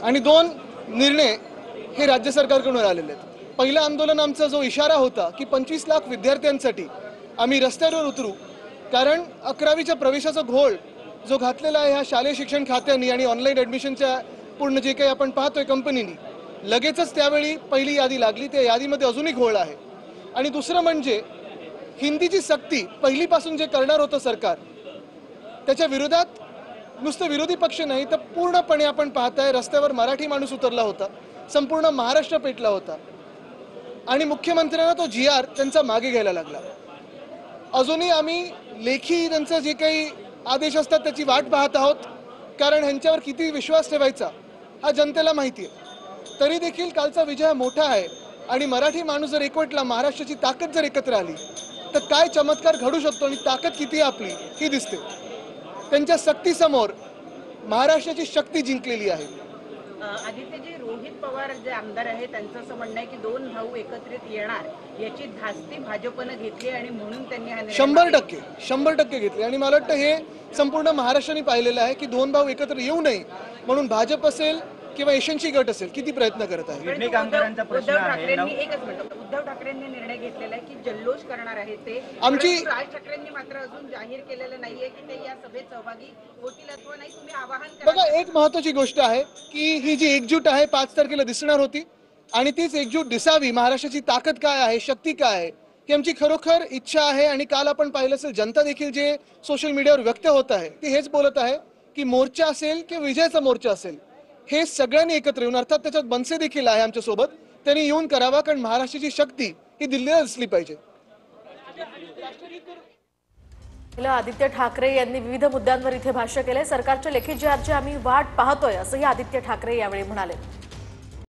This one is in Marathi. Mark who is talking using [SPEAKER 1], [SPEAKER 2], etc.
[SPEAKER 1] आणि दोन निर्णय हे राज्य सरकारकडून आलेले आहेत। पहिलं आंदोलन आमचा जो इशारा होता की 25 लाख विद्यार्थ्यांसाठी आम्ही रस्त्यावर उतरू, कारण 11वीच्या प्रवेशाचा घोळ जो घातलेला आहे ह्या शालेय शिक्षण खात्याने आणि ऑनलाईन ॲडमिशनच्या पूर्ण जे काही आपण पाहतोय कंपनीनी, लगेचच त्यावेळी पहिली यादी लागली, त्या यादीमध्ये अजूनही घोळ आहे। आणि दुसरं म्हणजे हिंदीची सक्ती पहिलीपासून जे करणार होतं सरकार, त्याच्या विरोधात नुसतं विरोधी पक्ष नाही तर पूर्णपणे आपण पाहताय रस्त्यावर मराठी माणूस उतरला होता, संपूर्ण महाराष्ट्र पेटला होता आणि मुख्यमंत्र्यांना तो GR त्यांचा मागे घ्यायला लागला। अजूनही आम्ही लेखी त्यांचे जे काही आदेश असतात त्याची वाट पाहत आहोत, कारण ह्यांच्यावर किती विश्वास ठेवायचा हा जनतेला माहिती आहे। तरी देखील कालचा विजय मोठा आहे आणि मराठी माणूस जर एकवटला, महाराष्ट्राची ताकद जर एकत्र आली तर काय चमत्कार घडू शकतो आणि ताकद किती आपली ही दिसते। त्यांच्या सक्तीसमोर महाराष्ट्राची शक्ती जिंकलेली आहे।
[SPEAKER 2] आदित्यजी, रोहित पवार जे आमदार आहेत त्यांचं असं म्हणणं आहे की दोन भाऊ एकत्रित येणार याची धास्ती भाजपने घेतली आणि म्हणून त्यांनी हा निर्णय
[SPEAKER 1] 100% घेतली। आणि मला वाटतं हे संपूर्ण महाराष्ट्राने पाहिलेलं आहे की दोन भाऊ एकत्र येऊ नये म्हणून भाजप असेल किंवा एशनची गट असेल किती प्रयत्न करत आहे।
[SPEAKER 2] उद्धव ठाकरेंनी निर्णय घेतलेला आहे की जल्लोष करणार आहे ते।
[SPEAKER 1] आमची
[SPEAKER 2] राज ठाकरेंनी मात्र अजून जाहीर केलेलं नाहीये की ते या सभेत सहभागी होतील अथवा नाही। तुम्ही आवाहन करा।
[SPEAKER 1] बघा, एक महत्त्वाची गोष्ट आहे की ही जी एकजूट आहे 5 तारखेला दिसणार होती आणि तीच एकजूट दिसावी। महाराष्ट्राची ताकद काय आहे, शक्ती काय आहे ही आमची खरोखर इच्छा आहे। आणि काल आपण पाहिलं असेल जनता देखील जे सोशल मीडियावर व्यक्त होत आहे ती हेच बोलत आहे की मोर्चा असेल की विजयाचा मोर्चा असेल, हे सगळ्यांनी एकत्र येऊन, अर्थात त्याच्यात बनसे देखील आहे आमच्यासोबत, त्यांनी येऊन करावा, कारण महाराष्ट्राची शक्ती ही दिल्लीला दिसली पाहिजे।
[SPEAKER 3] आदित्य ठाकरे यांनी विविध मुद्द्यांवर इथे भाष्य केले। सरकारच्या लेखी GRची आम्ही वाट पाहतोय असंही आदित्य ठाकरे यावेळी म्हणाले।